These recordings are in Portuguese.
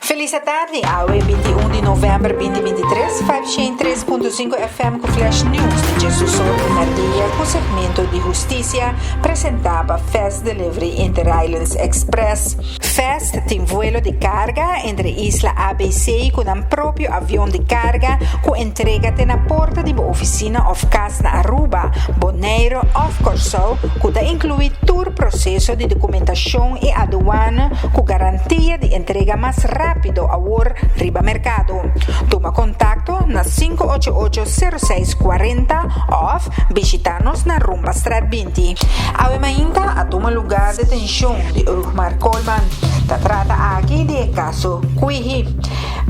Feliz tarde, hoje 21 de novembro de 2023, 503.5 FM com Flash News de Jesus Ordinaria, com segmento de justiça, apresentava Fast Delivery Inter Islands Express. Fast tem vuelo de carga entre Isla ABC com um próprio avião de carga com entrega na porta de oficina of casa na Aruba, Bonaire of Corso, que inclui todo o processo de documentação e aduana com garantia de entrega mais rápido ao riba mercado. Toma contato na 588-0640 ou visita-nos na Rumba Strat 20. Ainda a toma lugar de detenção de Eugmar Coleman. Trata aqui de caso Cuihi.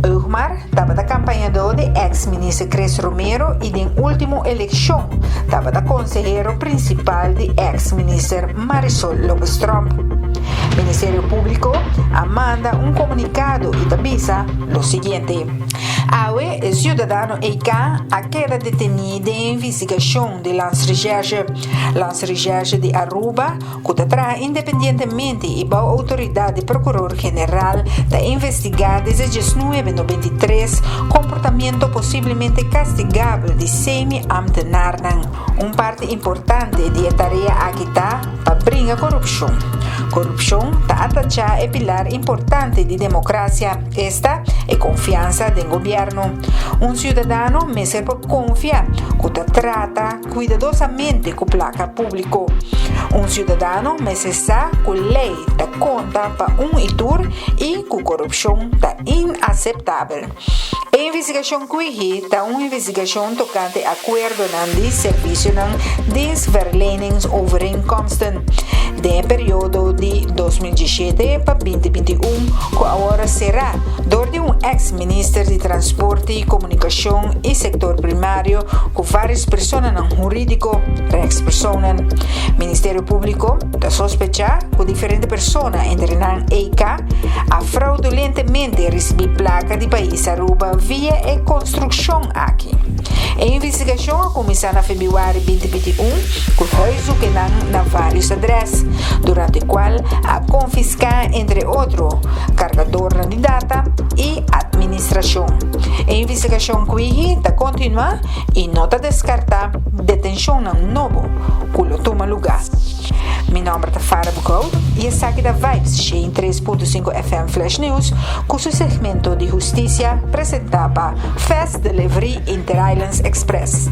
Eugmar estava da campanhador de ex-ministro Cres Romero e de última eleição estava da conselheiro principal de ex-ministro Marisol Lobestrom. Ministério Público manda comunicado e avisa o seguinte: Aue, o cidadão EK a queda detenido em investigação de Lance-Recherche de Aruba, que traz independentemente e a autoridade Procurador-Geral da investigar desde 1993 comportamento possivelmente castigável de semi-amtenaar, parte importante de tarefa aqui está para brincar corrupção. Corrupção está atacada é pilar importante de democracia. Esta é confiança do governo. Cidadão me serve confiar que trata cuidadosamente com placa público. Cidadão me sabe que a lei dá conta para itur e que corrupção está inaceitável. A investigação que está uma investigação tocante a acordo de serviço de verleningsovereenkomsten de período de 2017 para 2021, que agora será door de ex-ministro de Transporte e Comunicação e Sector Primário, com várias pessoas jurídico, rechtspersonen. Ministério Público está sospecha que diferentes pessoas entre a EIK a fraudulentemente receber placa de país Aruba via a construção aqui. A investigação começou em fevereiro de 2021, com juízo que na vários adresses, durante o qual a confiscar, entre outros, carregador de data e administração. A investigação que está continua e não está descartar detenção novo que toma lugar. Meu nome é Farah Bucou e essa aqui da Vibes em 3.5 FM Flash News, com seu segmento de justiça apresentava Fast Delivery Inter Islands Express.